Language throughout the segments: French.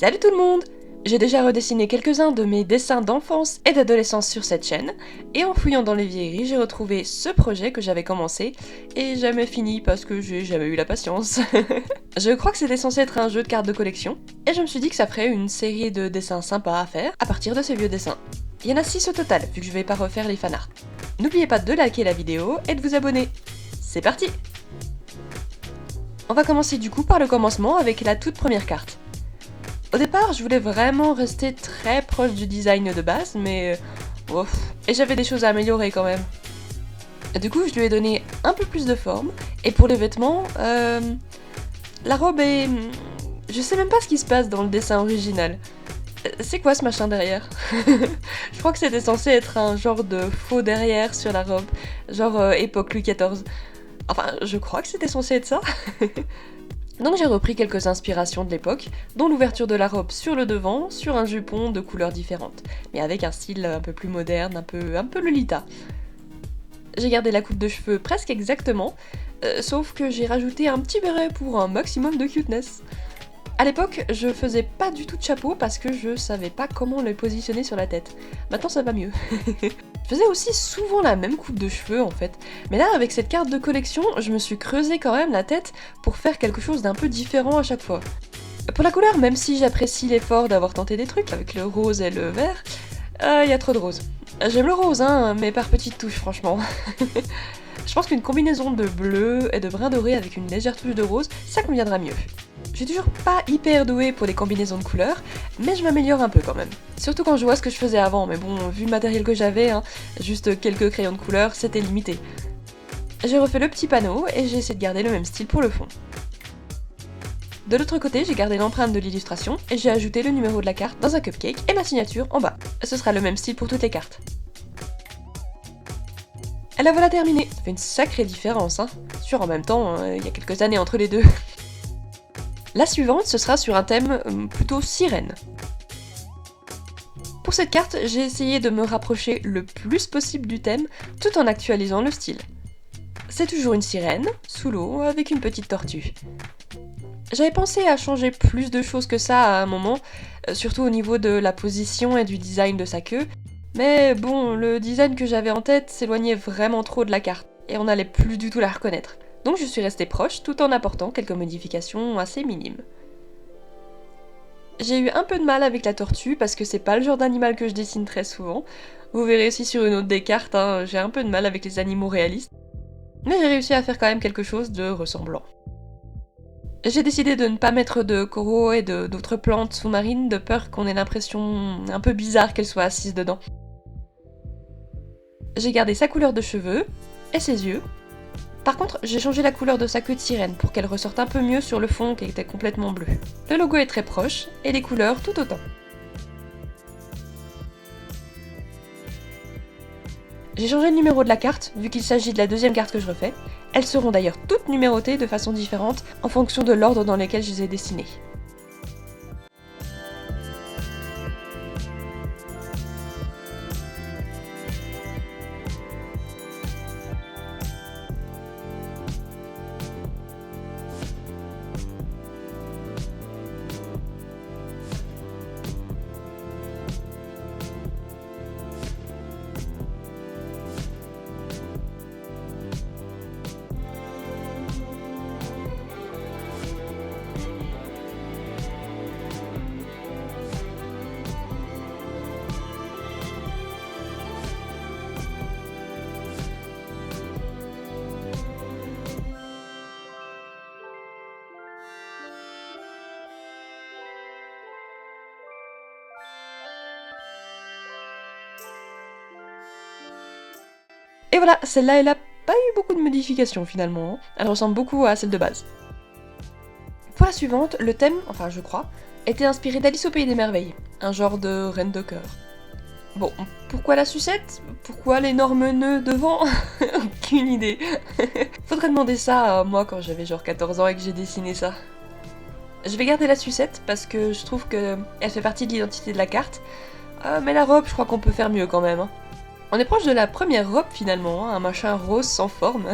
Salut tout le monde! J'ai déjà redessiné quelques-uns de mes dessins d'enfance et d'adolescence sur cette chaîne, et en fouillant dans les vieilleries, j'ai retrouvé ce projet que j'avais commencé, et jamais fini parce que j'ai jamais eu la patience. Je crois que c'était censé être un jeu de cartes de collection, et je me suis dit que ça ferait une série de dessins sympas à faire à partir de ces vieux dessins. Il y en a 6 au total, vu que je vais pas refaire les fanarts. N'oubliez pas de liker la vidéo et de vous abonner. C'est parti! On va commencer du coup par le commencement avec la toute première carte. Au départ, je voulais vraiment rester très proche du design de base, mais... et j'avais des choses à améliorer quand même. Du coup, je lui ai donné un peu plus de forme, et pour les vêtements, la robe est... Je sais même pas ce qui se passe dans le dessin original. C'est quoi ce machin derrière? Je crois que c'était censé être un genre de faux derrière sur la robe, genre époque Louis XIV. Enfin, je crois que c'était censé être ça. Donc j'ai repris quelques inspirations de l'époque, dont l'ouverture de la robe sur le devant, sur un jupon de couleurs différentes, mais avec un style un peu plus moderne, un peu Lolita. J'ai gardé la coupe de cheveux presque exactement, sauf que j'ai rajouté un petit béret pour un maximum de cuteness. À l'époque, je faisais pas du tout de chapeau parce que je savais pas comment le positionner sur la tête. Maintenant ça va mieux. Je faisais aussi souvent la même coupe de cheveux en fait, mais là avec cette carte de collection, je me suis creusé quand même la tête pour faire quelque chose d'un peu différent à chaque fois. Pour la couleur, même si j'apprécie l'effort d'avoir tenté des trucs avec le rose et le vert, y a trop de rose. J'aime le rose hein, mais par petites touches franchement. Je pense qu'une combinaison de bleu et de brun doré avec une légère touche de rose, ça conviendra mieux. Je suis toujours pas hyper douée pour les combinaisons de couleurs, mais je m'améliore un peu quand même. Surtout quand je vois ce que je faisais avant, mais bon, vu le matériel que j'avais, hein, juste quelques crayons de couleur, c'était limité. J'ai refait le petit panneau et j'ai essayé de garder le même style pour le fond. De l'autre côté, j'ai gardé l'empreinte de l'illustration et j'ai ajouté le numéro de la carte dans un cupcake et ma signature en bas. Ce sera le même style pour toutes les cartes. Et la voilà terminée. Ça fait une sacrée différence, hein. Sûr, en même temps, il y a quelques années entre les deux. La suivante, ce sera sur un thème plutôt sirène. Pour cette carte, j'ai essayé de me rapprocher le plus possible du thème, tout en actualisant le style. C'est toujours une sirène, sous l'eau, avec une petite tortue. J'avais pensé à changer plus de choses que ça à un moment, surtout au niveau de la position et du design de sa queue, mais bon, le design que j'avais en tête s'éloignait vraiment trop de la carte, et on n'allait plus du tout la reconnaître. Donc je suis restée proche tout en apportant quelques modifications assez minimes. J'ai eu un peu de mal avec la tortue parce que c'est pas le genre d'animal que je dessine très souvent. Vous verrez aussi sur une autre des cartes, hein, j'ai un peu de mal avec les animaux réalistes. Mais j'ai réussi à faire quand même quelque chose de ressemblant. J'ai décidé de ne pas mettre de coraux et d'autres plantes sous-marines de peur qu'on ait l'impression un peu bizarre qu'elle soit assise dedans. J'ai gardé sa couleur de cheveux et ses yeux. Par contre, j'ai changé la couleur de sa queue de sirène pour qu'elle ressorte un peu mieux sur le fond qui était complètement bleu. Le logo est très proche, et les couleurs tout autant. J'ai changé le numéro de la carte, vu qu'il s'agit de la deuxième carte que je refais. Elles seront d'ailleurs toutes numérotées de façon différente, en fonction de l'ordre dans lequel je les ai dessinées. Et voilà, celle-là, elle a pas eu beaucoup de modifications finalement, elle ressemble beaucoup à celle de base. Pour la suivante, le thème, enfin je crois, était inspiré d'Alice au Pays des Merveilles, un genre de reine de cœur. Bon, pourquoi la sucette? Pourquoi l'énorme nœud devant? Aucune idée. Faudrait demander ça à moi quand j'avais genre 14 ans et que j'ai dessiné ça. Je vais garder la sucette parce que je trouve qu'elle fait partie de l'identité de la carte, mais la robe, je crois qu'on peut faire mieux quand même. Hein. On est proche de la première robe finalement, hein, un machin rose sans forme.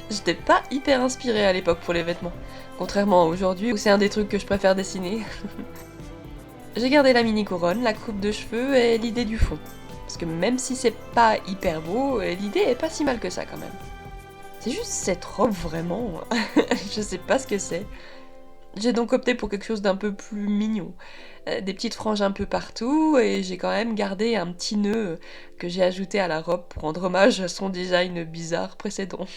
J'étais pas hyper inspirée à l'époque pour les vêtements, contrairement à aujourd'hui où c'est un des trucs que je préfère dessiner. J'ai gardé la mini couronne, la coupe de cheveux et l'idée du fond. Parce que même si c'est pas hyper beau, l'idée est pas si mal que ça quand même. C'est juste cette robe vraiment, je sais pas ce que c'est. J'ai donc opté pour quelque chose d'un peu plus mignon. Des petites franges un peu partout et j'ai quand même gardé un petit nœud que j'ai ajouté à la robe pour rendre hommage à son design bizarre précédent.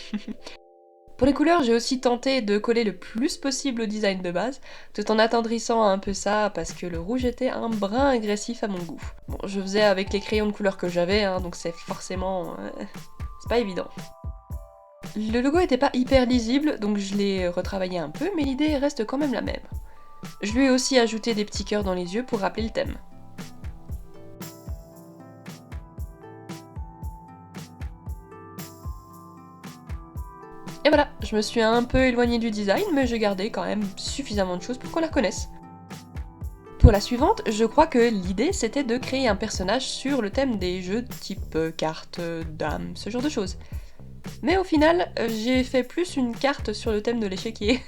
Pour les couleurs, j'ai aussi tenté de coller le plus possible au design de base, tout en attendrissant un peu ça parce que le rouge était un brin agressif à mon goût. Bon, je faisais avec les crayons de couleur que j'avais, hein, donc c'est forcément... c'est pas évident. Le logo était pas hyper lisible, donc je l'ai retravaillé un peu, mais l'idée reste quand même la même. Je lui ai aussi ajouté des petits cœurs dans les yeux pour rappeler le thème. Et voilà, je me suis un peu éloignée du design, mais j'ai gardé quand même suffisamment de choses pour qu'on la reconnaisse. Pour la suivante, je crois que l'idée c'était de créer un personnage sur le thème des jeux type cartes, dames, ce genre de choses. Mais au final, j'ai fait plus une carte sur le thème de l'échiquier.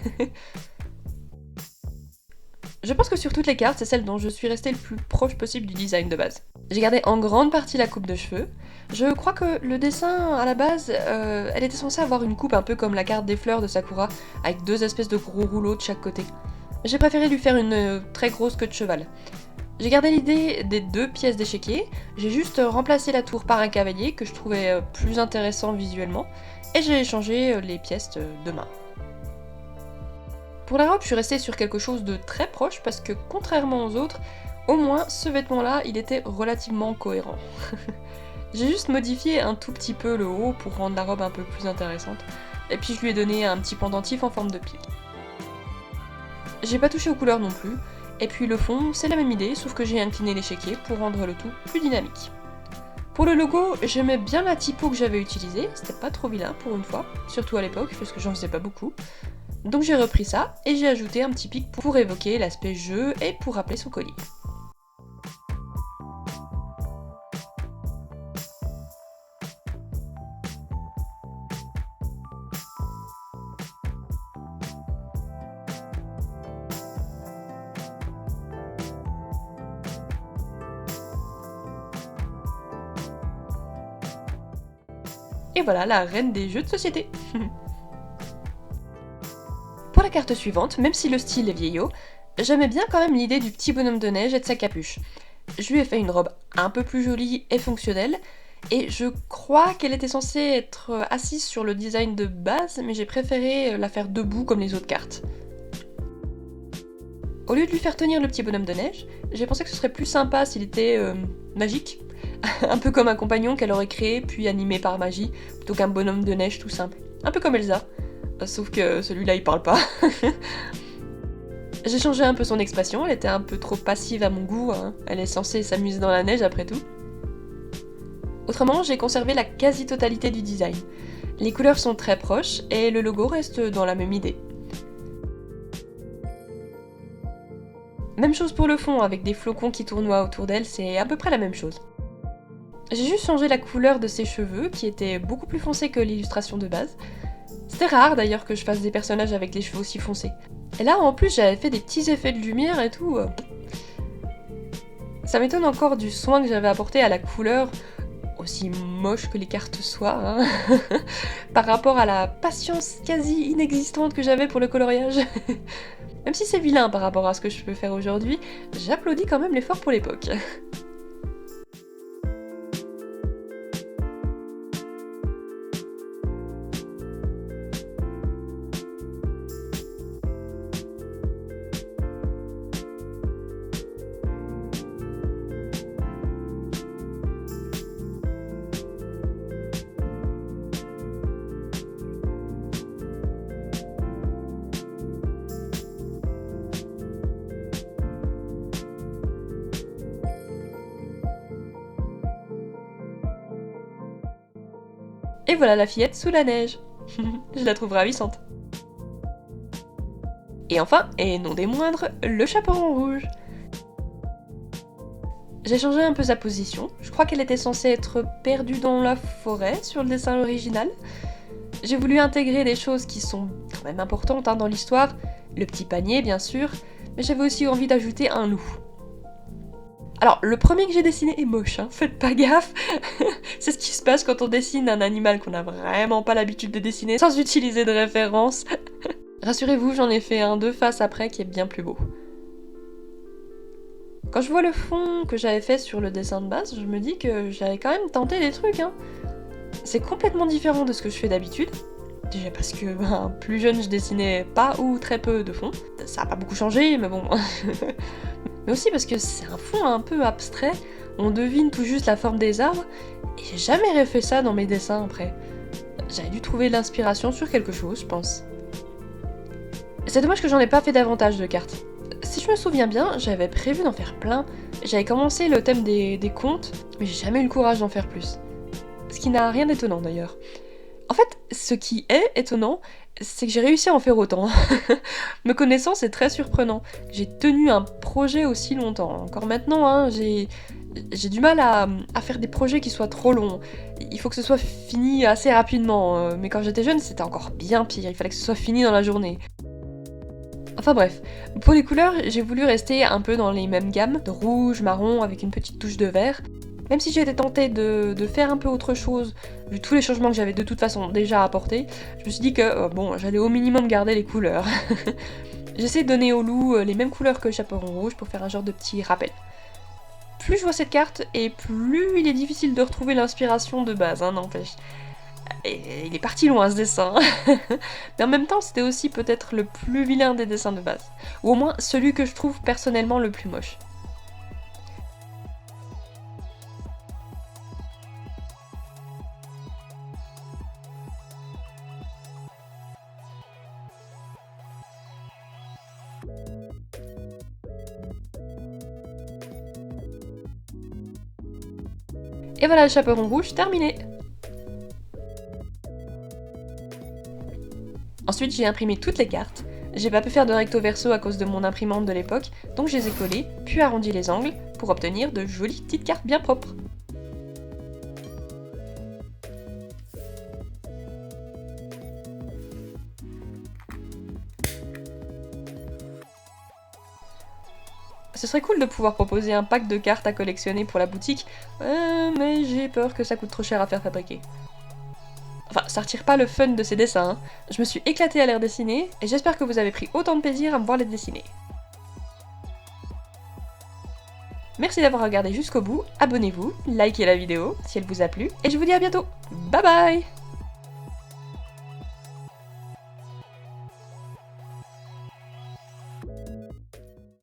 Je pense que sur toutes les cartes, c'est celle dont je suis restée le plus proche possible du design de base. J'ai gardé en grande partie la coupe de cheveux. Je crois que le dessin, à la base, elle était censée avoir une coupe un peu comme la carte des fleurs de Sakura, avec deux espèces de gros rouleaux de chaque côté. J'ai préféré lui faire une très grosse queue de cheval. J'ai gardé l'idée des deux pièces d'échiquier, j'ai juste remplacé la tour par un cavalier que je trouvais plus intéressant visuellement, et j'ai échangé les pièces de main. Pour la robe, je suis restée sur quelque chose de très proche parce que contrairement aux autres, au moins ce vêtement-là, il était relativement cohérent. J'ai juste modifié un tout petit peu le haut pour rendre la robe un peu plus intéressante, et puis je lui ai donné un petit pendentif en forme de pied. J'ai pas touché aux couleurs non plus, et puis le fond, c'est la même idée, sauf que j'ai incliné l'échiquier pour rendre le tout plus dynamique. Pour le logo, j'aimais bien la typo que j'avais utilisée, c'était pas trop vilain pour une fois, surtout à l'époque, parce que j'en faisais pas beaucoup. Donc j'ai repris ça, et j'ai ajouté un petit pic pour évoquer l'aspect jeu et pour rappeler son collier. Et voilà la reine des jeux de société. Pour la carte suivante, même si le style est vieillot, j'aimais bien quand même l'idée du petit bonhomme de neige et de sa capuche. Je lui ai fait une robe un peu plus jolie et fonctionnelle, et je crois qu'elle était censée être assise sur le design de base, mais j'ai préféré la faire debout comme les autres cartes. Au lieu de lui faire tenir le petit bonhomme de neige, j'ai pensé que ce serait plus sympa s'il était magique, un peu comme un compagnon qu'elle aurait créé puis animé par magie, plutôt qu'un bonhomme de neige tout simple. Un peu comme Elsa. Sauf que celui-là il parle pas. J'ai changé un peu son expression, elle était un peu trop passive à mon goût, hein. Elle est censée s'amuser dans la neige après tout. Autrement, j'ai conservé la quasi-totalité du design. Les couleurs sont très proches et le logo reste dans la même idée. Même chose pour le fond, avec des flocons qui tournoient autour d'elle, c'est à peu près la même chose. J'ai juste changé la couleur de ses cheveux, qui étaient beaucoup plus foncés que l'illustration de base. C'était rare d'ailleurs que je fasse des personnages avec les cheveux aussi foncés. Et là en plus j'avais fait des petits effets de lumière et tout. Ça m'étonne encore du soin que j'avais apporté à la couleur, aussi moche que les cartes soient, hein, par rapport à la patience quasi inexistante que j'avais pour le coloriage. Même si c'est vilain par rapport à ce que je peux faire aujourd'hui, j'applaudis quand même l'effort pour l'époque. Et voilà la fillette sous la neige. Je la trouve ravissante. Et enfin, et non des moindres, le chaperon rouge. J'ai changé un peu sa position. Je crois qu'elle était censée être perdue dans la forêt sur le dessin original. J'ai voulu intégrer des choses qui sont quand même importantes dans l'histoire, le petit panier bien sûr, mais j'avais aussi envie d'ajouter un loup. Alors, le premier que j'ai dessiné est moche, hein, faites pas gaffe. C'est ce qui se passe quand on dessine un animal qu'on n'a vraiment pas l'habitude de dessiner sans utiliser de référence. Rassurez-vous, j'en ai fait un de face après qui est bien plus beau. Quand je vois le fond que j'avais fait sur le dessin de base, je me dis que j'avais quand même tenté des trucs, hein. C'est complètement différent de ce que je fais d'habitude. Déjà parce que, plus jeune, je dessinais pas ou très peu de fond. Ça a pas beaucoup changé, mais bon... Mais aussi parce que c'est un fond un peu abstrait, on devine tout juste la forme des arbres, et j'ai jamais refait ça dans mes dessins après. J'avais dû trouver l'inspiration sur quelque chose, je pense. C'est dommage que j'en ai pas fait davantage de cartes. Si je me souviens bien, j'avais prévu d'en faire plein. J'avais commencé le thème des contes, mais j'ai jamais eu le courage d'en faire plus. Ce qui n'a rien d'étonnant d'ailleurs. En fait, ce qui est étonnant, c'est que j'ai réussi à en faire autant. Me connaissant, c'est très surprenant. J'ai tenu un projet aussi longtemps. Encore maintenant, hein, j'ai du mal à faire des projets qui soient trop longs. Il faut que ce soit fini assez rapidement. Mais quand j'étais jeune, c'était encore bien pire. Il fallait que ce soit fini dans la journée. Enfin bref, pour les couleurs, j'ai voulu rester un peu dans les mêmes gammes, de rouge, marron, avec une petite touche de vert. Même si j'ai été tentée de faire un peu autre chose, vu tous les changements que j'avais de toute façon déjà apportés, je me suis dit que, bon, j'allais au minimum garder les couleurs. J'essaie de donner au loup les mêmes couleurs que le chaperon rouge pour faire un genre de petit rappel. Plus je vois cette carte, et plus il est difficile de retrouver l'inspiration de base, hein, n'empêche. Et il est parti loin ce dessin. Mais en même temps, c'était aussi peut-être le plus vilain des dessins de base. Ou au moins celui que je trouve personnellement le plus moche. Et voilà le chaperon rouge terminé. Ensuite, j'ai imprimé toutes les cartes. J'ai pas pu faire de recto verso à cause de mon imprimante de l'époque, donc je les ai collées, puis arrondi les angles, pour obtenir de jolies petites cartes bien propres. Ce serait cool de pouvoir proposer un pack de cartes à collectionner pour la boutique, mais j'ai peur que ça coûte trop cher à faire fabriquer. Enfin, ça retire pas le fun de ces dessins, hein. Je me suis éclatée à les dessiner, et j'espère que vous avez pris autant de plaisir à me voir les dessiner. Merci d'avoir regardé jusqu'au bout, abonnez-vous, likez la vidéo si elle vous a plu, et je vous dis à bientôt. Bye bye!